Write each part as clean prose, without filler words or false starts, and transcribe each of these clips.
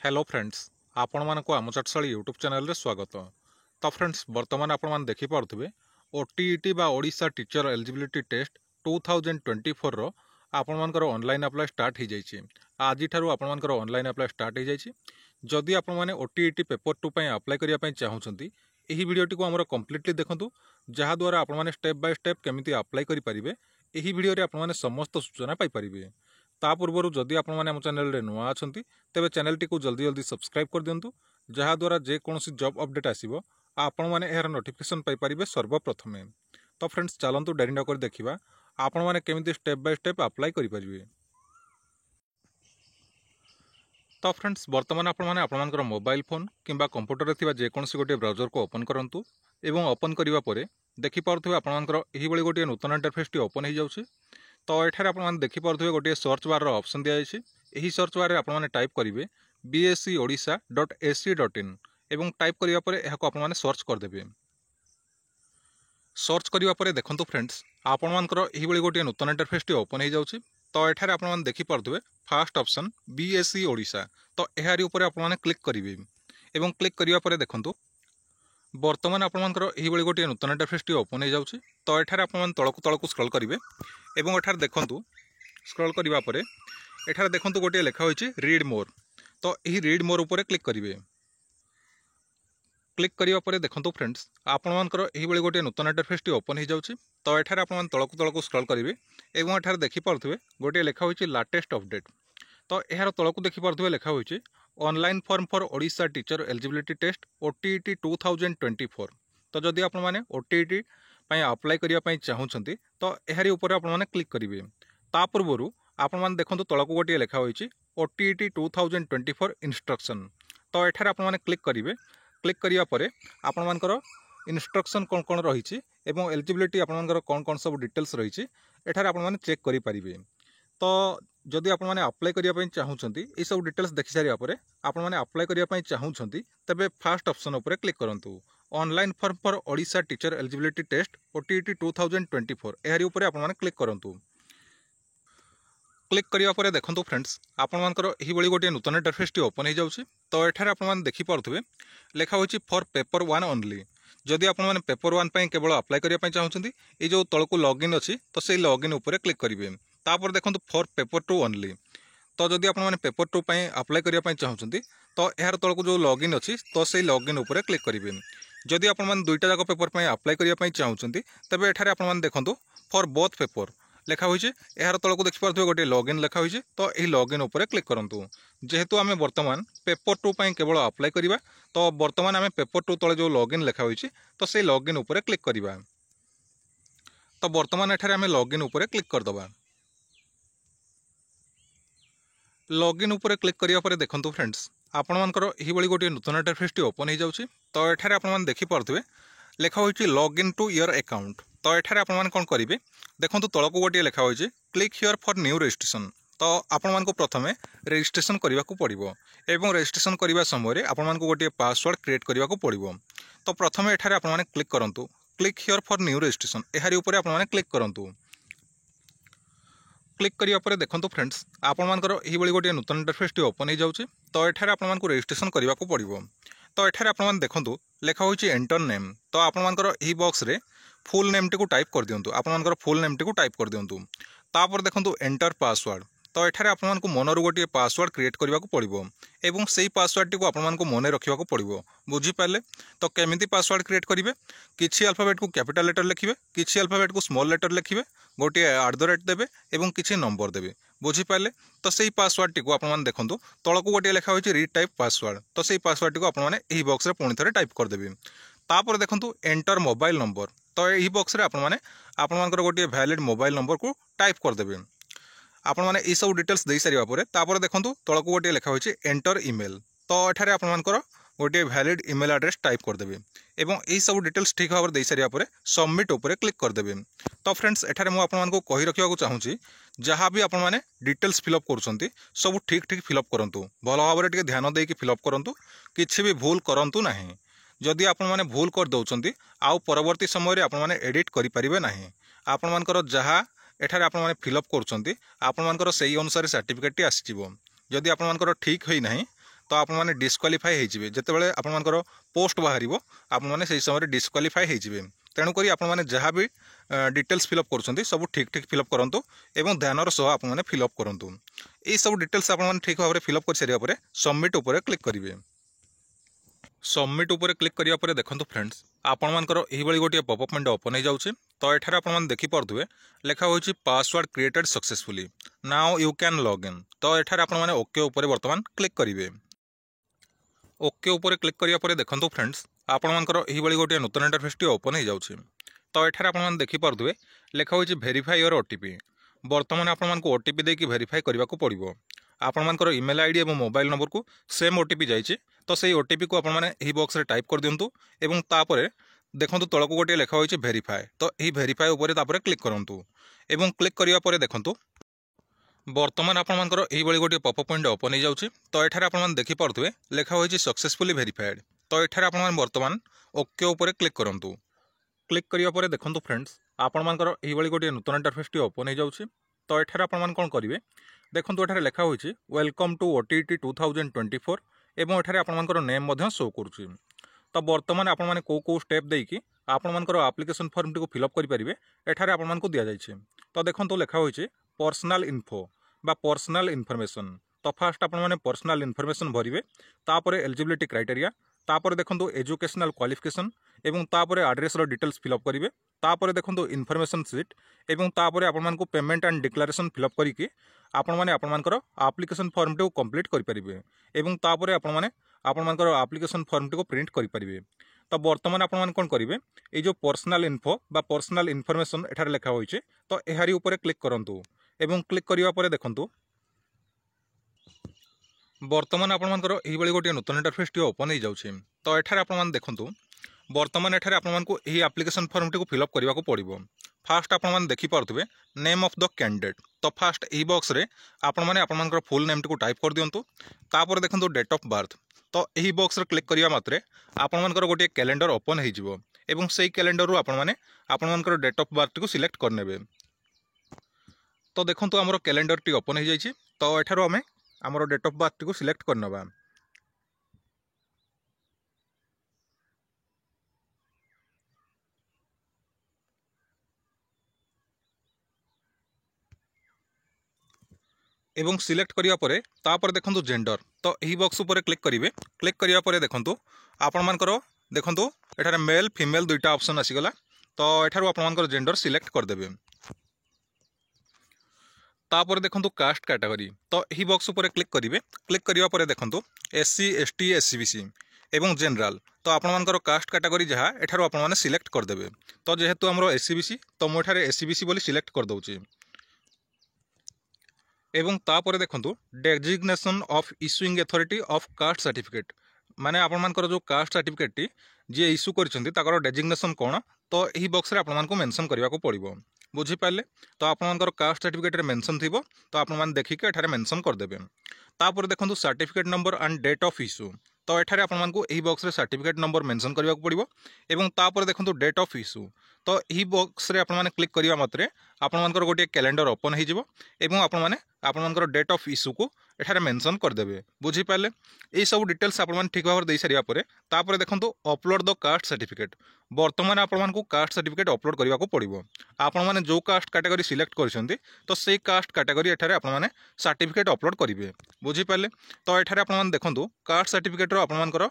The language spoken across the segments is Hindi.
हेलो फ्रेंड्स आपण मानक आम चाटशाली यूट्यूब चैनल रे स्वागत। तो फ्रेंड्स बर्तमान आपण मान देखि पारुथिबे ओटीईटी बा ओडिशा टीचर एलिजिबिलिटी टेस्ट 2024 रो आपण मानकर ऑनलाइन अप्लाई स्टार्ट हो जाइए। आज ठारू आपण मानकर ऑनलाइन अप्लाई स्टार्ट हो जाइए। जदि आपण माने ओटीईटी पेपर 2 पई अप्लाई करिया पई चाहुचंती एही वीडियोटी को हमर कंप्लीटली देखंतु जहा द्वारा आपण माने स्टेप बाय स्टेप केमिति अप्लाई करि परिबे एही वीडियो रे आपण माने समस्त सूचना पाई परिबे। ता पूर्व जदि आपण माने हम चैनल रे नुआ अछंती तेबे चैनल टी को जल्दी जल्दी सब्सक्राइब कर दियंतु जहा द्वारा जे कोनोसी जॉब अपडेट आसीबो आपण माने एहर नोटिफिकेशन पाई परिबे सर्वप्रथमे। तो फ्रेंड्स चलंतु डेरी न कर देखिबा आपण माने केमिति स्टेप बाय स्टेप अप्लाई करि परिबे। तो फ्रेंड्स वर्तमान आपण माने आपण मानकर मोबाइल फोन किंबा कंप्यूटर रे थिबा जे कोनोसी गोटे ब्राउजर को ओपन करंतु एवं ओपन करिवा परे देखि पारुथिबे आपण मानकर एही बळी गोटे नूतन इंटरफेस टी ओपन हो जाउछि। तो एठारे आपण माने देखि पारुथिबे गोटे सर्च बार रो ऑप्शन दिया जायछि। एही सर्च बार रे आपण माने टाइप करिवे bscodisha.ac.in एवं टाइप करिवा परे एहाको आपण माने सर्च कर देबे। सर्च करिवा परे देखंतु फ्रेंड्स आपण मानकर एही बळी गोटे नूतन इंटरफेस टी ओपन हो जाउछि। तो एठारे आपण माने देखि पारुथिबे फर्स्ट ऑप्शन बीएससी ओडिशा। तो एहारी ऊपर आपण माने क्लिक करिवे एवं क्लिक करिवा परे देखंतु वर्तमान आपण मानकर एही बळी गोटे नूतन इंटरफेस टी ओपन हो जाउछि। तो एठारे आपण माने तळकु स्क्रॉल करिवे एवं एठारे देखंतु स्क्रॉल करिवा परे एठारे देखंतु गोटे लेखा होइछि रीड मोर। तो एही रीड मोर ऊपर क्लिक करिवे। क्लिक करिवा परे देखंतु फ्रेंड्स आपण मानकर एही बळी गोटे नूतन इंटरफेस टी ओपन हो जाउछि। तो एठारे आपण माने तळकु स्क्रॉल करिवे एवं एठारे देखि पारुथिबे गोटे लेखा होइछि लेटेस्ट अपडेट। तो एहार तळकु देखि पारुथिबे लेखा होइछि online form for Odisha teacher eligibility test OTET 2024। तो जदि आपण माने ओटीईटी पई अप्लाई करिया पई चाहुचंती तो एहारी ऊपर आपण माने क्लिक करिवे। ता पूर्वरु आपण माने देखंतु तळकु गोटे लेखा होइछि ओटीईटी 2024 इंस्ट्रक्शन। तो एठारे आपण माने क्लिक करिवे। क्लिक करिया परे आपण मानकर इंस्ट्रक्शन कोन कोन रहिछि एवं एलिजिबिलिटी आपण मानकर कोन कोन सब डिटेल्स रहिछि एठारे आपण माने चेक करि परिबे। तो जदि आपण माने अप्लाई करिया पई चाहुचंती ए सब डिटेल्स देखि सारिया परे आपण माने अप्लाई करिया पई चाहुचंती तबे फर्स्ट ऑप्शन ऊपर क्लिक करंतु online form for Odisha teacher eligibility test OTET 2024 एहारी ऊपर आपण माने क्लिक करंतु। क्लिक करिया परे देखंतु फ्रेंड्स आपण मानकर एही बळी गोटे नूतन इंटरफेस टी ओपन हो जाउछि। तो एठारे आपण माने देखि पारुथिबे लेखा होइछि फॉर पेपर 1 ओनली। जदि आपण माने पेपर 1 पई केवल अप्लाई करिया पई चाहुचंती ए जो तळकु लॉगिन अछि तो सेही लॉगिन ऊपर क्लिक करिवे। तापर देखंतु फॉर पेपर 2 ओनली। तो जदि आपण माने पेपर 2 पई अप्लाई करिया पई चाहुचंती तो एहार तळकु जो लॉगिन अछि तो सेही लॉगिन ऊपर क्लिक करिवे। जदि आपण माने दुईटा जाक पेपर पई अप्लाई करिया पई चाहुचंती तबे एठारे आपण माने देखंतु फॉर बोथ पेपर लेखा होइछे। एहार तळकु देखि पारथबे गोटे लॉगिन लेखा होइछे। तो एही लॉगिन ऊपर क्लिक करंतु। जेहेतु आमे वर्तमान पेपर 2 पई केवल अप्लाई करिवा तो वर्तमान आमे पेपर 2 तळे जो लॉगिन लेखा होइछे तो सेही लॉगिन ऊपर क्लिक करिवा। तो वर्तमान एठारे आमे लॉगिन ऊपर क्लिक कर दबा। लॉगिन ऊपर क्लिक करिया परे देखंतु फ्रेंड्स आपण मानकर एही बळी गोटे नूतन इंटरफेस टी ओपन हो जाउछि। तो एठारे आपण मान देखि पारथबे लेखा होइछि लॉगिन टू योर अकाउंट। तो एठारे आपण मान कोन करिवे देखंतु तळकु गोटे लेखा होइछि click here for new registration. तो आपण मान को प्रथमे रजिस्ट्रेशन करबा को पड़िबो एवं रजिस्ट्रेशन करबा समय रे आपण मान को गोटे पासवर्ड क्रिएट करबा को पड़िबो। तो प्रथमे एठारे आपण मान क्लिक करंतु click here for new registration एहारी ऊपर आपण मान क्लिक करंतु। क्लिक करिया परे देखंतु फ्रेंड्स आपण मानकर एही बळी गोटे नूतन इंटरफेस टी ओपन हो जाउछि। तो एठारे आपण मान को रजिस्ट्रेशन करबा को पड़िबो। तो एठारे आपण मान देखंतु लेखा होइछि एंटर नेम। तो आपण मानकर एही बॉक्स रे फुल नेम टी को टाइप कर दियंतु। आपण मानकर फुल नेम टी को टाइप कर दियंतु। तापर देखंतु एंटर पासवर्ड। तो एठारे आपण मान को मनरु गोटे पासवर्ड क्रिएट करबा को पड़िबो एवं सेही पासवर्ड टी को आपण मान को मने रखिबा को पड़िबो। बुझी पाले तो केमिति पासवर्ड क्रिएट करिवे किछि अल्फाबेट को कैपिटल लेटर लिखिबे किछि अल्फाबेट को स्मॉल लेटर लिखिबे गोटे @ देबे एवं किछि नंबर देबे। बुझी पाले तो सेही पासवर्ड टी को आपण मान देखंतु तळकु गोटे लेखा होइछि रीटाइप पासवर्ड। तो सेही पासवर्ड टी को आपण माने एही बॉक्स रे पुणी थरे टाइप कर देबे। तापर देखंतु एंटर मोबाइल नंबर। तो एही बॉक्स रे आपण मानकर गोटे वैलिड मोबाइल नंबर को टाइप कर देबे। आपण माने ई सब डिटेल्स देई सारिबा परे तापर देखंतु तळकु गोटे लेखा होइछि एंटर ईमेल। तो एठारे आपण मानकर गोटे वैलिड ईमेल एड्रेस टाइप कर देबे एवं एही सब डिटेल्स ठीक भाव देई सारिबा परे सबमिट ऊपर क्लिक कर देबे। तो फ्रेंड्स एठारे मु आपण मानको कहि रखिबा को चाहूची जहां भी आपण माने डिटेल्स फिलअप करूछंती सब ठीक ठीक फिलअप करंतु भलो भाबरे टिके ध्यान देकी फिलअप करंतु किछि भी भूल करंतु नाही। जदि आपण माने भूल कर दउछंती आउ परवर्ती समय रे आपण माने एडिट करि परिबे नाही। आपण मानकर जहां एठारे आपण माने फिलअप करूछंती आपण मानकर सेही अनुसार सर्टिफिकेट टी आसी जिवो। जदि आपण मानकर ठीक होई नाही तो आपने डिस्क्वालीफाई होइजिबे जेतेबेले आपनकर पोस्ट बाहर आपने से समय डिस्क्वालीफाई होइजिबे तेणुक आपने जहाँ भी डिटेल्स फिलअप कर सब ठीक ठीक फिलअप करूँ और ध्यानर सह आपने फिलअप करूँ ये सब डिटेल्स आपने ठीक भाव में फिलअप कर सारे सबमिट उपर क्लिक करेंगे। सबमिट उपर क्लिक करिया परे देखंतु फ्रेंड्स आपण मानकर एही बळी गोटे पॉपअप विंडो ओपन हो जाउछि। तो एठारे आपण मान देखि परथुवे लेखा होइछि password created successfully now you can log in. तो एठारे आपण माने ओके उपर वर्तमान क्लिक करिवे। ओके उपर क्लिक करिया परे देखंतु फ्रेंड्स आपण मानकर एही बळी गोटे नूतन इंटरफेस टी ओपन हो जाउछि। तो एठारे आपण मान देखि परथुवे लेखा होइछि वेरीफाई योर ओटीपी। वर्तमान आपण मान को ओटीपी देकी वेरीफाई करबा को पड़िबो। आपण मानकर ईमेल आईडी और मोबाइल नंबर को सेम ओटीपी जाइए तो से ओटीपी को आपने बॉक्स रे टाइप कर दिंतु एवं तापर देखंतु तलक गोटे लेखा होइछि वेरीफाई। तो यही वेरीफाई उपर तापर क्लिक करंतु एवं क्लिक करिया परे देखंतु वर्तमान आपण मानकर एही बळी गोटे पॉपअप विंडो ओपन हो जाउछि। तो एठारे आपण मान देखि परथुवे लेखा होइछि सक्सेसफुली वेरीफाइड। तो एठारे आपण मान वर्तमान ओके उपर क्लिक करंतु। क्लिक करिया परे देखंतु फ्रेंड्स आपण मानकर एही बळी गोटे नूतन इंटरफेस टी ओपन हो जाउछि। तो एठारे आपण मान कोन करिवे देखंतु एठारे लेखा होइछि वेलकम टू ओटीटी 2024 एवं एठारे आपण मानकर नेम मध्य शो करूछि। तो वर्तमान आपण माने को स्टेप देकी आपण मानकर एप्लिकेशन फॉर्म टी को फिलअप करि परिबे एठारे आपण मानको दिया जाइछि। तो देखंतु लेखा होइछि पर्सनल इन्फो बा पर्सनल इन्फॉर्मेशन। तो फास्ट आपण माने पर्सनल इन्फॉर्मेशन भरिबे तापरे एलिजिबिलिटी क्राइटेरिया तापरे देखंतु एजुकेशनल क्वालिफिकेशन एवं तापरे एड्रेस रो डिटेल्स फिलअप करिवे तापरे देखंतु इन्फॉर्मेशन सीट एवं तापरे आपण मानको पेमेंट एंड डिक्लेरेशन फिलअप करिकि आपण माने आपण मानकर एप्लिकेशन फॉर्म टी को कंप्लीट करि परिबे एवं तापरे आपण माने आपण मानकर एप्लिकेशन फॉर्म टी को प्रिंट करि परिबे। तो वर्तमान आपण माने कोन करिवे ए जो पर्सनल इन्फो बा पर्सनल इन्फॉर्मेशन एठारे लेखा होइछे तो एहारी ऊपर क्लिक करंतु एवं क्लिक करिवा परे देखंतु वर्तमान आपण मानकर एही बळी गोटे नूतन इंटरफेस टी ओपन हो जाउछि। तो एठारे आपण मान देखंतु वर्तमान एठारे आपण मानकु एही एप्लिकेशन फॉर्म टी को फिलअप करबा को पड़िबो। फास्ट आपण मान देखि पारथुबे नेम ऑफ द कैंडिडेट। तो फास्ट ई बॉक्स रे आपण माने आपण मानकर फुल नेम टी को टाइप कर दियंतु तापर देखंतु डेट ऑफ बर्थ। तो एही बॉक्स रे क्लिक करिया मात्रे आपण मानकर गोटे कैलेंडर ओपन हो जिवो एवं सेही कैलेंडर रु आपण माने आपण मानकर डेट ऑफ बर्थ टी को सिलेक्ट करनेबे। तो देखंतु हमरो कैलेंडर टी ओपन हो जाइछि। तो एठारो हमें हमरो डेट ऑफ बर्थ टी को सिलेक्ट करनबा। एवं सिलेक्ट करिया परे तापर देखंतु जेंडर। तो यही बॉक्स ऊपर क्लिक करिवे। क्लिक करिया परे देखंतु आपण मानकर देखंतु एठारे मेल फीमेल दुईटा ऑप्शन आसीगला। तो एठारो आपण मानकर जेंडर सिलेक्ट कर देबे। तापर देखंतु कास्ट कैटेगरी। तो यही बॉक्स ऊपर क्लिक करिवे। क्लिक करिया परे देखंतु एससी एसटी एससीबीसी एवं जनरल। तो आपण मानकर कास्ट कैटेगरी जहाँ एठारो आपण माने सिलेक्ट कर देबे। तो जेहेतु हमरो एससीबीसी तो मो एठारे एससीबीसी बोली सिलेक्ट कर दउची एवं तापर देखंतु designation of issuing authority of caste certificate माने आपण मानकर जो कास्ट सर्टिफिकेट टी जे इश्यू करछंती ताकर डेजिग्नेशन कोन। तो यही बॉक्स रे आपण मानको मेंशन करबा को पड़िबो। बुझी पाले। तो आपण मानकर कास्ट सर्टिफिकेट रे मेंशन थिबो तो आपण मान देखि के एठारे मेंशन कर देबे। तापर देखंतु certificate number and date of issue. तो एठारे आपण मानको एही बॉक्स रे सर्टिफिकेट नंबर मेंशन करबा को पड़िबो एवं तापर देखंतु डेट ऑफ इश्यू। तो यही बॉक्स रे आपण माने क्लिक करिया मात्रे आपण मानकर गोटे कैलेंडर ओपन हो जिवो एवं आपण माने आपण मानकर डेट ऑफ इश्यू को एठारे मेंशन कर देबे। बुझी पाले। ए सब डिटेल्स आपण माने ठीक भाव दे सारिया परे तापर देखंतु अपलोड द कास्ट सर्टिफिकेट। वर्तमान आपण मानको कास्ट सर्टिफिकेट अपलोड करबा को पड़िबो। आपण माने जो कास्ट कैटेगरी सिलेक्ट करछंती तो सेही कास्ट कैटेगरी एठारे आपण माने सर्टिफिकेट अपलोड करिवे। बुझी पाले। तो एठारे आपण माने देखंतु कास्ट सर्टिफिकेट रो आपण मानकर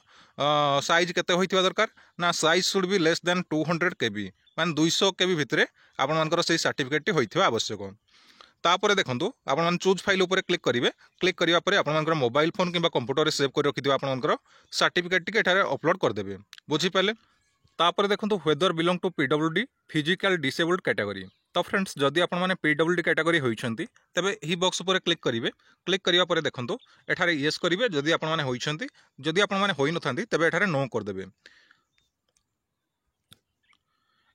साइज केते होइतिबा दरकार ना size should be less than 200 केबी मान 200 केबी भितरे आपण मानकर सेही सर्टिफिकेट टी होइथिबा आवश्यक। तापर देखंतु आपण मान चूज फाइल ऊपर क्लिक करिवे। क्लिक करिया परे आपण मानकर मोबाइल फोन किबा कंप्यूटर रे सेव कर रखिदिबा आपण मानकर सर्टिफिकेट टी एठारे अपलोड कर देबे। बुझी पाले। तापर देखंतु whether belong to PWD physical disabled category. तो फ्रेंड्स जदि आपण माने पीडब्ल्यूडी कैटेगरी होइछंती तबे ही बॉक्स ऊपर क्लिक करिवे। क्लिक करिया परे देखंतु एठारे यस करिवे जदि आपण माने होइछंती जदि आपण माने होइ नथांती तबे एठारे नो कर देबे।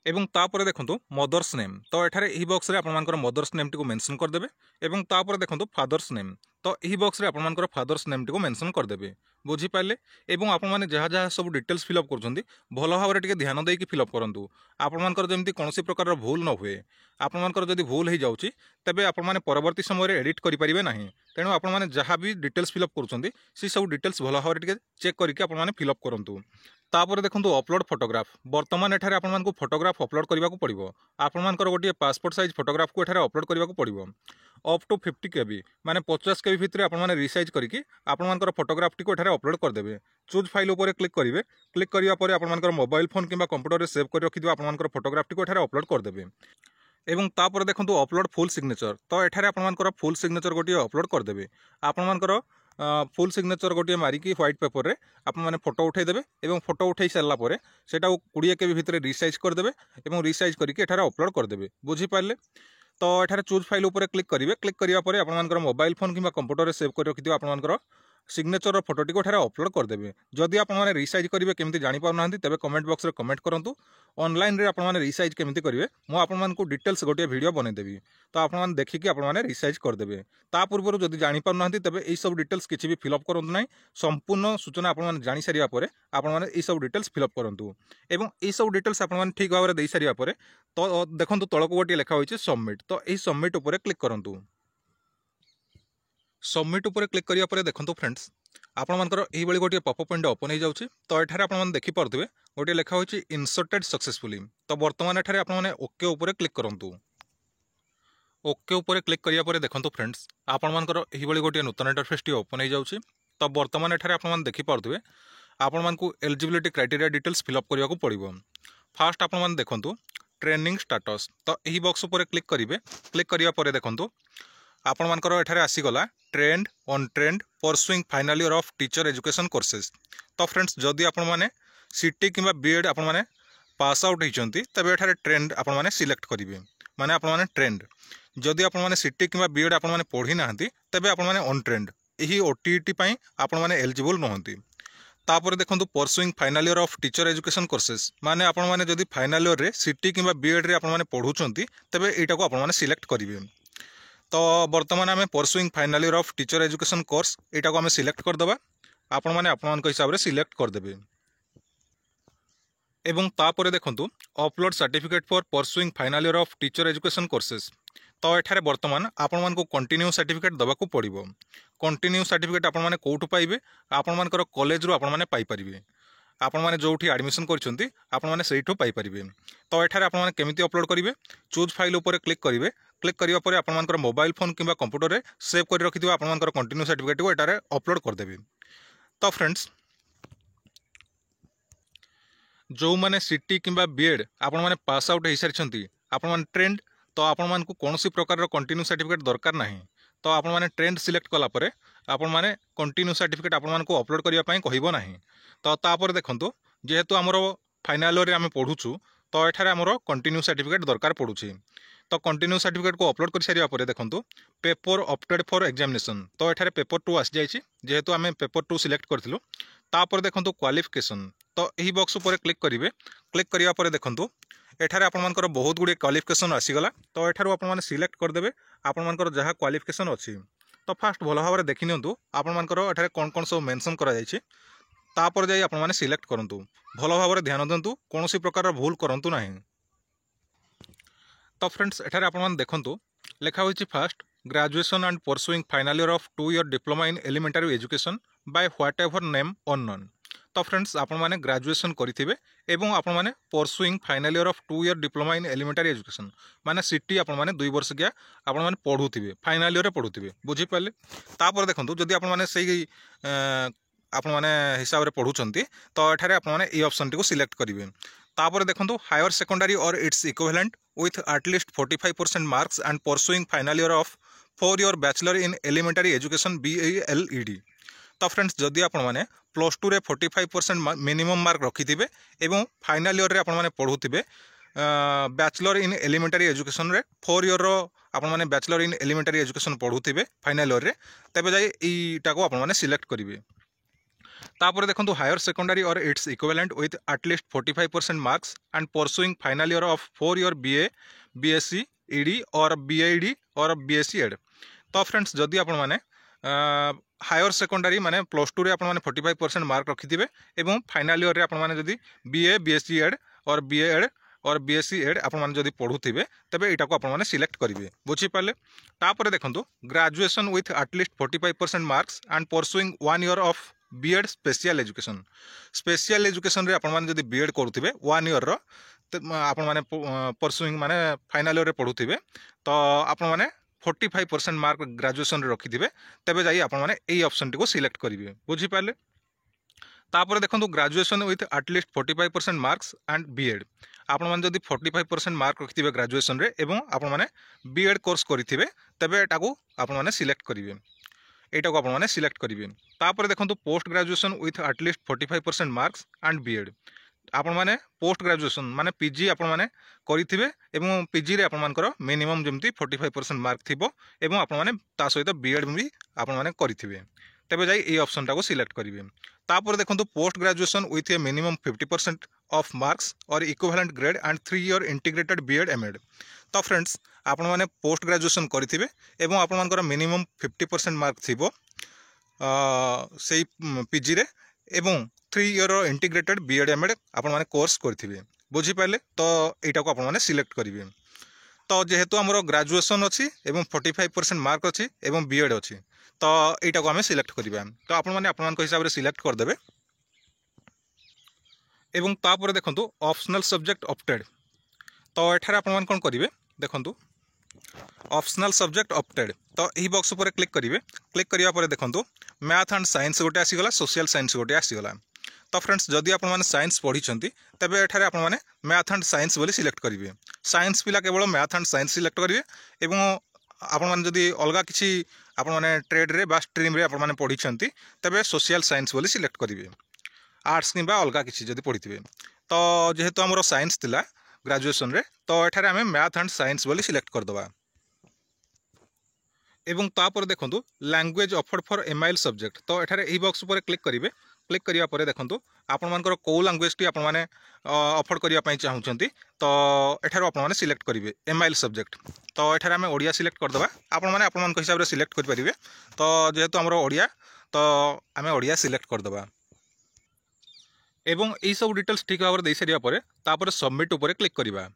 एवं तापर देखंतु मदर्स नेम। तो एठारे एही बॉक्स रे आपण मानकर मदर्स नेम टी को मेंशन कर देबे एवं तापर देखंतु फादर्स नेम। तो यही बॉक्स रे आपनकर फादर्स नेम टी मेंशन करदेबे बुझीपारे। एवं आपण मैंने जहाँ जहाँ सब डिटेल्स फिलअप कर भल भाव में ध्यान देकी फिलअप करूँ आपंकर जमी कौन प्रकार भूल न हुए। आपंकर जब भूल हो जाऊँगी तेज आपने परवर्ती समय एडिट करेंगे ना। तेणु आपने जहाँ भी डिटेल्स फिलअप कर सब डिटेल्स भल भाव में चेक करके फिलअप करूँ। तापर देखो अपलोड फोटोग्राफ बर्तमान एठारे आपको फोटोग्राफ अपलोड करने को पड़ो। आपंकर गोटे पासपोर्ट साइज फोटोग्राफ को एठारे अपलोड करने को पड़ो। अप टू 50 KB माने 50 KB भितर आपने रिसाइज करके आपंकर फोटोग्राफ टी एठारे अपलोड करदेवे। चूज फाइल उपर क्लिक करेंगे। क्लिक करने आपंकर मोबाइल फोन किंवा कंप्यूटर में सेव कर रखिए आपंकर फोटोग्राफ टी एठारे अपलोड करदेवे। एवं तापर देखो अपलोड फुल सिग्नेचर तो एठारे आपंकर फुल सिग्नेचर गोटे अपलोड करदेवे। आपंकर फुल सिग्नेचर गोटे मारिकी व्हाइट पेपर रे आपने फोटो उठेदेवे और फोटो उठे सारापर से 20 KB भितर रिसाइज करदेवे और रिसाइज करके एठारे अपलोड करदेवे बुझीपारे। तो एठारे चूज फाइल उपर क्लिक करेंगे। क्लिक करने आपंकर मोबाइल फोन किंवा कंप्यूटर में सेव कर रखिए आपंकर सिग्नेचर फोटोटी को एठारे अपलोड करदेवे। जदि आपने रिसाइज करेंगे केमती जापर ना तेज कमेंट बॉक्स रे कमेंट करूँ। ऑनलाइन रे आपने रिसाइज केमती करेंगे मुझे डिटेल्स गोटे वीडियो बनईदेवी तो आपने देखिकी आपने रिसाइज करदेवे। ता पूर्व जदि जापर ना तेज यही सब डिटेल्स किसी भी फिलअप करूँ ना। संपूर्ण सूचना आपने जानी सारापर आपने यही सब डिटेल्स फिलअप करूँ और यही सब डिटेल्स आपने ठीक भाव में दे सारापर तो देखो तलक गोटे लिखा होती सबमिट तो यही सबमिट उपर क्लिक करूँ। सबमिट उपर क्लिक करिया देखो फ्रेंड्स आपंकर यही गोटे पॉपअप विंडो ओपन हो जाऊँगी। तो ये आपने देखिपे गोटे लिखा होती इंसर्टेड सक्सेसफुली तो बर्तमान एठारे आपने ओके उपर क्लिक करूँ। ओके उपर क्लिक करिया देखो फ्रेंड्स आपंकर यही गोटे नूतन इंटरफेस टी ओपन हो जाऊँगी। तो बर्तमान एठारे आपने देखिपे आपण को एलिजिबिलिटी क्राइटेरिया डिटेल्स फिलअप करने को पड़ो। फास्ट आपने देखो ट्रेनिंग स्टाटस तो यही बॉक्स उपर क्लिक करेंगे। क्लिक करिया देखो आपण मानकर एठारे आसीगला trained on trained pursuing final year of teacher education courses. तो फ्रेंड्स जदि आपण माने सीटी किंवा बीएड आपण माने पास आउट होइचंती तबे एठारे ट्रेंड आपण माने सिलेक्ट करिवे माने आपण माने ट्रेंड। जदि आपण माने सीटी किंवा बीएड आपण माने पढ़ी नाहंती तबे आपण माने ऑन ट्रेंड एही ओटीईटी पई आपण माने एलिजिबल नहंती। तापर देखंतु pursuing final year of teacher education courses माने आपण माने जदि फाइनल ईयर रे सीटी किंवा बीएड रे आपण माने पढ़ुचंती तबे एटा को आपण माने सिलेक्ट करिवे। तो बर्तमान आम pursuing final year of teacher education course यहाँ को आम सिलेक्ट करदे आपण मैंने हिसाब से सिलेक्ट करदे। एवं तापर देखंतु upload certificate for pursuing final year of teacher education courses तो एठारे बर्तमान आपण मानक कंटिन्यू सर्टिफिकेट दबाकू पड़ो। कंटिन्यू सर्टिफिकेट आपण माने कोठु पाइबे आपण मानकर कॉलेज रू आपण माने पाई परिबे। आपण माने जोठी एडमिशन करछंती आपण माने सेठो पाई परिबे। तो एठारे आपण माने केमिति अपलोड करिवे चूज फाइल उपर क्लिक करिवे। क्लिक करिया परे आपण मानकर मोबाइल फोन किंवा कंप्यूटर रे सेव कर रखिथिबा आपण मानकर कंटिन्यू सर्टिफिकेट को एटारे अपलोड कर देबे। तो फ्रेंड्स जो माने सीटी किंवा बीएड आपण माने पास आउट हो सारी आपण माने ट्रेंड तो आपण मानकु कोनोसी प्रकार कंटिन्यू सर्टिफिकेट दरकार नाही। तो आपण माने ट्रेंड सिलेक्ट कला परे आपण माने कंटिन्यू सर्टिफिकेट आपण मानकु अपलोड करिया पई कहिबो नाही। तो तापर देखंतु जेहेतु हमरो फाइनल ईयर रे आमे पढुछु तो एठारे हमरो कंटिन्यू सर्टिफिकेट दरकार पडुछि। तो कंटिन्यू सर्टिफिकेट को अपलोड कर सारिया परे देखंतु पेपर ऑप्टेड फॉर एग्जामिनेशन तो एठारे पेपर 2 आसी जाइछि जेहेतु आमे पेपर 2 सिलेक्ट करथिलु। तापर देखंतु क्वालिफिकेशन तो यही बॉक्स उपर क्लिक करिवे। क्लिक करिया परे देखंतु एठारे आपण मानकर बहुत गुडी क्वालिफिकेशन आसीगला तो एठारो आपण माने सिलेक्ट करदेबे आपण मानकर जहाँ क्वालिफिकेशन अछि। तो फास्ट भल भाव में देखि नियंतु आपण मानकर एठारे कोन कोन सब मेंशन करा जाइछि तापर जाई आपण माने सिलेक्ट करंतु। भल भाव में ध्यान देंतु कोनोसी प्रकार भूल करंतु नाही। तो फ्रेंड्स एठारे आपण माने देखंतु लेखा होइछि passed graduation and pursuing final year of 2 year diploma in elementary education by whatever name unknown. तो फ्रेंड्स आपण माने ग्रेजुएशन करिथिबे एवं आपण माने pursuing final year of 2 year diploma in elementary education माने सीटी आपण माने 2 वर्ष गया आपण माने पढुथिबे फाइनल ईयर रे पढुथिबे बुझी पाले। तापर देखंतु जदि आपण माने सेही आपण माने हिसाब रे पढुचंती तो एठारे आपण माने ए ऑप्शन टी को सिलेक्ट करिवे। तापर देखंतु हायर सेकेंडरी और its equivalent with at least 45% marks and pursuing final year of 4 year bachelor in elementary education BALED। तो फ्रेंड्स जदि आपण माने +2 रे 45% मिनिमम मार्क रखिथिबे एवं फाइनल ईयर रे आपण माने पढुथिबे बैचलर इन एलिमेंटरी एजुकेशन रे 4 ईयर रो आपण माने बैचलर इन एलिमेंटरी एजुकेशन पढुथिबे फाइनल ईयर रे तबे जाई एटा को आपण माने सिलेक्ट करिवे। तापर देखंतु हायर सेकेंडरी और its equivalent with at least 45% marks and pursuing final year of 4 year BA BSc ED और BAED और BSc ED। तो फ्रेंड्स जदि आपण माने हायर सेकेंडरी माने प्लस टू रे आपण माने 45% मार्क रखिथिबे एवं फाइनल ईयर रे आपण माने जदी बीए बीएससी एड और बीए एड और बीएससी एड आपण माने जदी पढुथिबे तबे एटा को आपण माने सिलेक्ट करिवे बुझी पाले। तापर देखंतु graduation with at least 45% marks and pursuing 1 year of BEd special education रे आपण माने जदी बीएड करूथिबे 1 ईयर रो आपण माने परसुइंग माने फाइनल ईयर रे पढुथिबे तो आपण माने 45% मार्क ग्रेजुएशन रे रखिथिबे तबे जाई आपण माने एई ऑप्शन टी को सिलेक्ट करिवे बुझी पाले। तापर देखंतु graduation with at least 45% marks and BEd आपण माने जदी 45% मार्क रखिथिबे ग्रेजुएशन रे एवं आपण माने बीएड कोर्स करिथिबे तबे एटा को आपण माने सिलेक्ट करिवे एटा को आपण माने सिलेक्ट करिवे। तापर देखंतु post graduation with at least 45% marks and BEd आपण माने पोस्ट ग्रेजुएशन माने पीजी आपण माने करिथिबे एवं पीजी रे आपण मानकर मिनिमम जेमती 45% मार्क थिबो एवं आपण माने ता सहित बीएड भी आपण माने करिथिबे तबे जाई ए ऑप्शन टा को सिलेक्ट करिवे। तापर देखंतु post graduation with a minimum 50% of marks और equivalent grade and 3 year integrated BEd MEd तो फ्रेंड्स आपण माने पोस्ट ग्रेजुएशन करिथिबे एवं आपण मानकर मिनिमम 50% मार्क थिबो सेई पीजी रे एवं 3 ईयर इंटीग्रेटेड बीएड एमएड आपण माने कोर्स करथिबे बुझी पाले तो एटा को आपण माने सिलेक्ट करिवे। तो जेहेतु हमरो ग्रेजुएशन अछि एवं 45% मार्क अछि एवं बीएड अछि तो एटा को हमें सिलेक्ट करिबा तो आपण माने आपण मान हिसाब रे सिलेक्ट कर देबे एवं तापर देखंतु ऑप्शनल सब्जेक्ट ऑप्टेड तो एठारे आपण मान कोन करिवे देखंतु ऑप्शनल सब्जेक्ट ऑप्टेड तो एही बॉक्स ऊपर क्लिक करिवे क्लिक करिया परे देखंतु मैथ एंड साइंस गोटे आसी गला सोशल साइंस गोटे आसी गला तो फ्रेंड्स जदि आपण माने साइंस पढिछंती तबे एठारे आपण माने मैथ एंड साइंस बोली सिलेक्ट करिवे साइंस पिला केवल मैथ एंड साइंस सिलेक्ट करिवे एवं आपण माने जदि अलगा किछि आपण माने ट्रेड रे बा स्ट्रीम रे आपण माने पढिछंती तबे सोशल साइंस बोली सिलेक्ट करिवे आर्ट्स किबा अलगा किछि जदि पढिथिबे तो जेहेतु हमरो साइंस थिला ग्रेजुएशन रे तो एठारे हमें मैथ एंड साइंस बोली सिलेक्ट कर दबा एवं तापर देखंतु language offered for MIL subject तो एठारे एही बॉक्स ऊपर क्लिक करिवे क्लिक करिया परे देखंतु आपण मानकर को लैंग्वेज टी आपण माने ऑफर करिया पई चाहुचंती तो एठारो आपण माने सिलेक्ट करिवे एमआईएल सब्जेक्ट तो एठारे हमें ओडिया सिलेक्ट कर दबा आपण माने आपण मान हिसाब रे सिलेक्ट कर परिवे तो जेहेतु हमरो ओडिया तो हमें ओडिया सिलेक्ट कर दबा एवं एई सब डिटेल्स ठीक भाव रे दै सरिया परे तापर सबमिट ऊपर क्लिक करिवा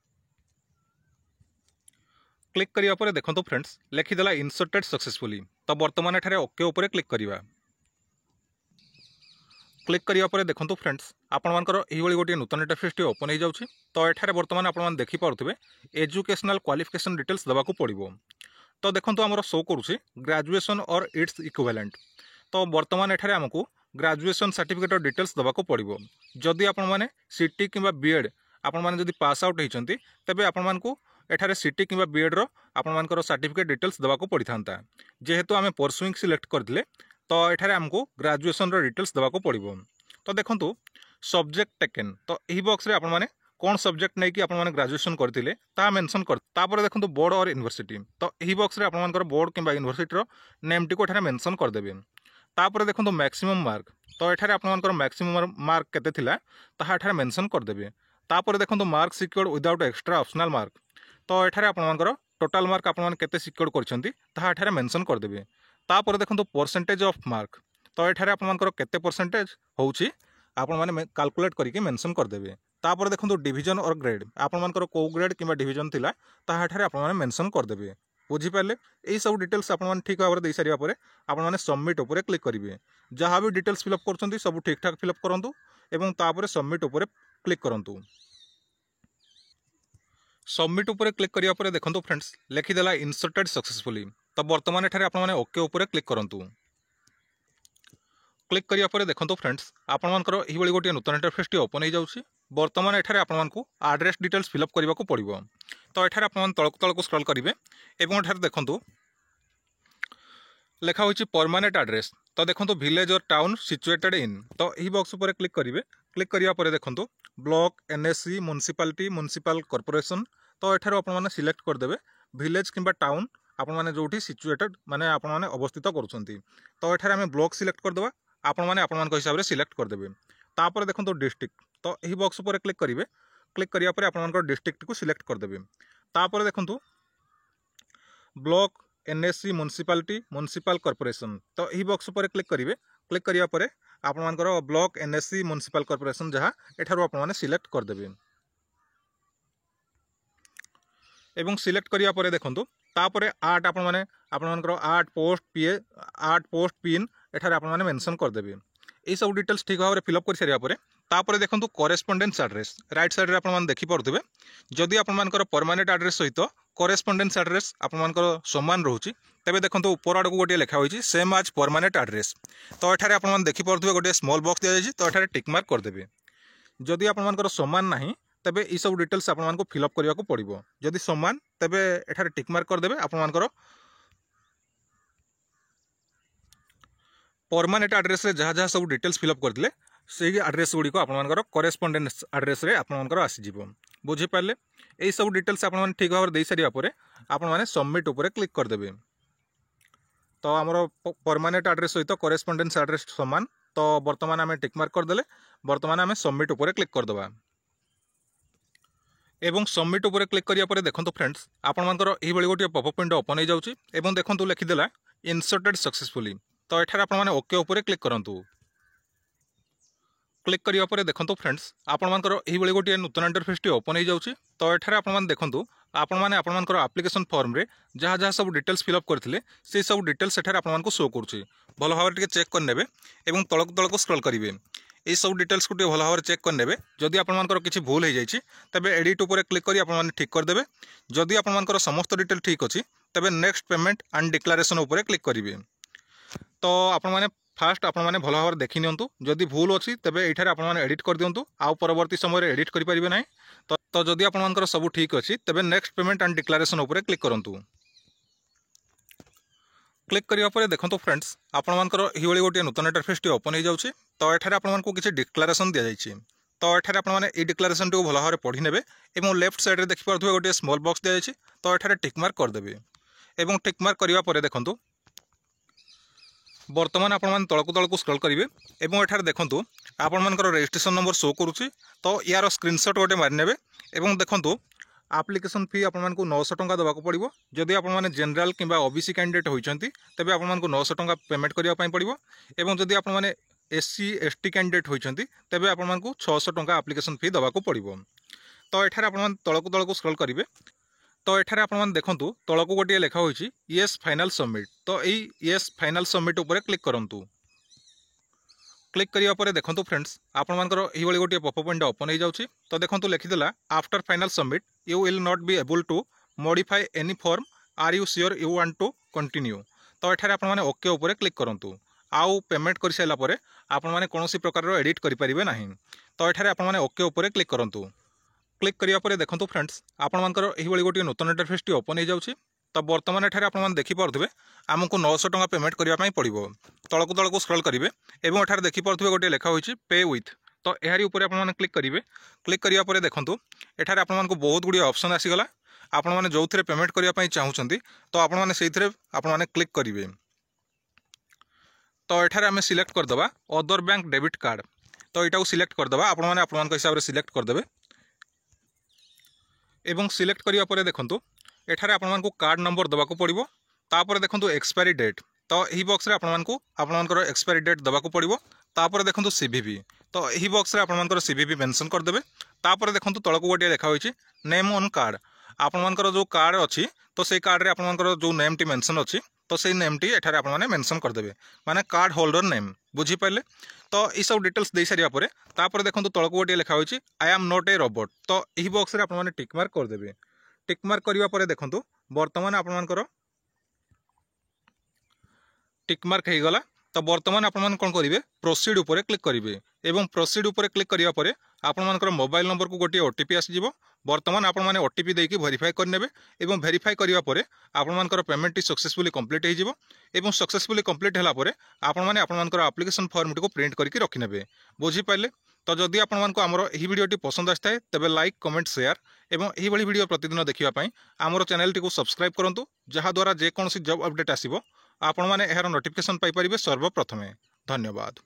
क्लिक करिया परे देखंतु फ्रेंड्स लिखिदेला इंसर्टेड सक्सेसफुली तो वर्तमान एठारे ओके ऊपर क्लिक करिवा क्लिक करिया परे देखंतु फ्रेंड्स आपण मानकर एही बळी गोटे नूतन इंटरफेस टी ओपन हो जाउछि तो एठारे वर्तमान आपण मान देखि पारुथिबे एजुकेशनल क्वालिफिकेशन डिटेल्स दबाको पड़िबो तो देखंतु हमरो शो करूछि ग्रेजुएशन और इट्स इक्विवेलेंट तो वर्तमान एठारे हमकु ग्रेजुएशन सर्टिफिकेट और डिटेल्स दबाको पड़िबो जदि आपण माने सीटी किबा बीएड आपण माने जदि पास आउट हेचंती तबे आपण मानकु एठारे सीटी किबा बीएड रो आपण मानकर सर्टिफिकेट डिटेल्स दबाको पड़िथांता जेहेतु आमे परसुइंग सिलेक्ट करथिले तो एठारे हमको ग्रेजुएशन रो डिटेल्स दबाको पड़िबो तो देखंतु सब्जेक्ट टेकन तो एही बॉक्स रे आपण माने कोन सब्जेक्ट नै कि आपण माने ग्रेजुएशन करथिले ता मेंशन कर तापर देखंतु बोर्ड और यूनिवर्सिटी तो एही बॉक्स रे आपण मानकर बोर्ड किबा यूनिवर्सिटी रो नेम टी को एठारे मेंशन कर देबे तापर देखंतु मैक्सिमम मार्क तो एठारे आपण मानकर मैक्सिमम मार्क केते थिला ताहा एठारे मेंशन कर देबे तापर देखंतु mark secured without extra optional mark तो एठारे आपण मानकर टोटल मार्क आपण माने केते सिक्योर्ड करछंती ताहा एठारे मेंशन कर देबे तापर देखंतु परसेंटेज ऑफ मार्क तो एठारे आपण मानकर केते परसेंटेज होउची आपण माने कैलकुलेट करके मेंशन कर देबे तापर देखंतु डिवीजन और ग्रेड आपण मानकर को ग्रेड किबा डिवीजन थिला ताहा एठारे आपण माने मेंशन कर देबे बुझी पाले एई सब डिटेल्स आपण माने ठीक भाबरे दे सारिया परे आपण माने सबमिट ऊपर क्लिक करिवे जहां भी डिटेल्स फिलअप करछंती सब ठीक ठाक फिलअप करंतु एवं तापर सबमिट ऊपर क्लिक करंतु सबमिट ऊपर क्लिक करिया परे देखंतु फ्रेंड्स लिखि देला इंसर्टेड सक्सेसफुली तो वर्तमान एठारे आपण माने ओके ऊपर क्लिक करंतु क्लिक करिया परे देखंतु फ्रेंड्स आपण मानकर एही बळी गोटे नूतन इंटरफेस टी ओपन हो जाउछि वर्तमान एठारे आपण मानकु एड्रेस डिटेल्स फिलअप करबा को पड़िबो तो एठारे आपण मान तळक स्क्रॉल करिवे एवं एठारे देखंतु लेखा होछि परमानेंट एड्रेस तो देखंतु विलेज और टाउन सिचुएटेड इन तो एही बॉक्स ऊपर क्लिक करिवे क्लिक करिया परे देखंतु block NSC municipality municipal corporation तो एठारे आपण माने सिलेक्ट कर देबे विलेज किबा टाउन आपण माने जोठी सिचुएटेड माने आपण माने अवस्थित करूछंती तो एठारे हमें ब्लॉक सिलेक्ट कर देबा आपण माने आपण मान हिसाब रे सिलेक्ट कर देबे तापर देखंतु डिस्ट्रिक्ट तो एही बॉक्स ऊपर क्लिक करिवे क्लिक करिया परे आपण मान डिस्ट्रिक्ट को सिलेक्ट कर देबे तापर देखंतु block NSC municipality municipal corporation तो यही बॉक्स पर क्लिक करेंगे। क्लिक करिया परे आपण मानकर ब्लॉक एनएससी म्युनिसिपल कॉर्पोरेशन जहाँ एठारो आपण माने सिलेक्ट करदेबे एवं सिलेक्ट करिया परे देखंतु तापरे आर्ट आपण माने आपण मानकर आर्ट पोस्ट पिन एठारे आपण माने मेंशन करदेबे। ये सब डिटेल्स ठीक भाव में फिलअप कर सारा पर तापर देखो करेस्पोंडेंस एड्रेस राइट साइड आप देखी पारे जदि आपर परमानेंट एड्रेस सहित करेस्पोंडेंस एड्रेस आपर समान रोचे तेज देखो ऊपर आड़ को गोटे लिखा होती सेम आज परमानेंट एड्रेस तो ये आप देखी पारे गोटे स्मॉल बॉक्स दि जाए तो ये टिक मार्क करदे। जदि आपर समान ना तेबे ये सब डिटेल्स आपको फिलअप करने को पड़ो जदि समान तेबे एठारे टिक मार्क करदे आपर परमानेंट एड्रेस रे जहाँ जहाँ सब डिटेल्स फिलअप करते से एड्रेस गुड़ी को आपर करेस्पोंडेंस एड्रेस रे आपर आसीज बुझीपारे। यही सब डिटेल्स आप ठीक भाव दे सारा पर आपने सबमिट उपर क्लिक करदे तो आमर परमानेंट एड्रेस सहित करेस्पोंडेंस एड्रेस समान तो बर्तमान आम टिक मार्क करदे बर्तमान आम सबमिट उपर क्लिक करदे एवं सबमिट उपर क्लिक करिया परे देखंतु फ्रेंड्स आपनकर एही बळी गोटे पॉपअप विंडो ओपन हो जाउची एवं देखंतु लिखिदेला इंसर्टेड सक्सेसफुली तो एठार आपण माने ओके उपर क्लिक करंतु। क्लिक करिया परे देखंतु फ्रेंड्स आपनकर एही बळी गोटे नूतन इंटरफेस टी ओपन हो जाउची तो एठार आपण माने देखंतु आपण माने आपनकर एप्लिकेशन फॉर्म रे जहाँ जहाँ सब डिटेल्स फिलअप करथिले से सब डिटेल्स एठार आपण मानकु शो करूची भलो भाव टिके चेक करनेबे एवं तळक तळक स्क्रॉल करिवे ये सब डिटेल्स को भल भाव चेक करने जदि आपर किसी भूल हो जाए तेज एडिट उपर क्लिक कर आप ठीक करदे जदि आपर समस्त डिटेल ठीक अच्छी तेज नेक्स्ट पेमेंट एंड डिक्लेरेशन उपर क्लिक करेंगे तो आपने फास्ट आपने भल भाव देखी नियंतु जदि भूल अच्छी तेज ये आपने एडिट कर दिंतु आउ परवर्ती समय एडिट करेंगे ना तो जदि आपर सब ठीक अच्छी तेज नेक्स्ट पेमेंट एंड डिक्लेरेशन उपर क्लिक करूँ। क्लिक करिया देखो फ्रेंड्स आपर ये गोटे नूतन इंटरफेस टी ओपन हो जाउची तो ये आपको किसी डिक्लेरेशन दि जाइए तो ये आपने डिक्लेरेशन टी भल भाव पढ़ी ने और लेफ्ट साइड देखिपे गोटे स्मॉल बॉक्स दि जाइए तो ये टिक मार्क करदे और टिक मार्क करने देखो बर्तमान आपण तलकू तलकू स्क्रॉल करेंगे और ये देखो आपर रजिस्ट्रेशन नंबर शो करुच्ची तो यार स्क्रीनशॉट गोटे मारिने और देखो एप्लिकेशन फी आपको 900 टंका देवाक पड़ो जदि आपने जनरल कि ओबीसी कैंडिडेट होती तेज आपको 900 टंका पेमेंट करने पड़ो और जदि आपने एससी एसटी कैंडिडेट होती तेज आपको 600 टंका एप्लिकेशन फी देवाक पड़ो तो ये आप तलकू तलकू स्क्रॉल करेंगे तो ये आप देखो तलकू गोटे लिखा होती येस फाइनल सबमिट तो यही येस फाइनल सबमिट उपर क्लिक करूँ। क्लिक करिया परे देखंतु फ्रेंड्स आपनकर एही बळी गोटे पॉपअप विंडो ओपन हो जाउची तो देखंतु लिखिदेला after final submit you will not be able to modify any form are you sure you want to continue तो एठारे आपण माने ओके उपर क्लिक करंतु आउ पेमेंट कर साइला परे आपण माने कोनोसी प्रकार एडिट करि परिबे नाही तो एठारे आपण माने ओके उपर क्लिक करंतु। क्लिक करिया परे देखंतु फ्रेंड्स आपनकर एही बळी गोटे नूतन इंटरफेस टी ओपन हो जाउची तो बर्तमान एठारे आपण देखि पारथबे आमको 900 टंका पेमेंट करने पड़ो तलकू तलकू स्क्रॉल करेंगे और एठारे देखि पारथबे गोटे लिखा होती पे विथ तो यारी ऊपर आपने क्लिक करेंगे। क्लिक करिया परे देखंतु एठारे आपको बहुत गुड़ी ऑप्शन आसीगला आपण माने जो थे पेमेंट करने चाहूँगी तो आपण माने से आपने क्लिक करेंगे तो एठारे आम सिलेक्ट करदे अदर बैंक डेबिट कार्ड तो यहाँ सिलेक्ट करदे आपण हिसाब से सिलेक्ट करदे एवं सिलेक्ट करिया परे देखंतु एठारे आपको कार्ड नंबर देवाक पड़ो तापर देखो एक्सपायरी डेट तो यही बॉक्स रे आपनकर एक्सपायरी डेट देवाक पड़ो तापर देखो सीवीवी तो यही बॉक्स रे आपनकर सीवीवी मेंशन करदे तापर देखो तलक गोटे लिखा होती नेम ऑन कार्ड आपनकर जो कार्ड अच्छी तो से कार्ड रे आपनकर जो नेम टी मेंशन अच्छी तो से नेम टी एठारे आपने मेंशन करदे माने कार्ड होल्डर नेम बुझीपारे तो ये सब डिटेल्स दे सारिया परे तापर देखो तलक गोटे लिखा होती I am not a robot तो यही बॉक्स रे आपने टिक मार्क करदे टिक मार्क करने पर देखो बर्तमान आपर टिक मार्क हो गला तो बर्तमान आपन कौन करेंगे प्रोसीड उपर क्लिक करेंगे एवं प्रोसीड उपर क्लिक करिया परे आपनकर मोबाइल नंबर को गोटे ओटीपी आसीज बर्तमान आपण माने ओटीपी देकी वेरीफाई करने एवं वेरीफाई करिया परे आपनकर पेमेंट टी सक्सेसफुली कंप्लीट हो जिवो एवं सक्सेसफुली कंप्लीट होला परे आपण माने आपनकर एप्लिकेशन फॉर्म को प्रिंट करके रखि नेबे बुझी पाइले। तो जदि आपको आमर यही वीडियोटी पसंद आए तेज लाइक कमेंट शेयर एवं यही वीडियो प्रतिदिन देखापी आमर चैनल टी सब्सक्राइब करूँ जहाद्वारा जेकोसी जॉब अपडेट आसो आपण मैंने यार नोटिफिकेशन पाइपर सर्वप्रथमे। धन्यवाद।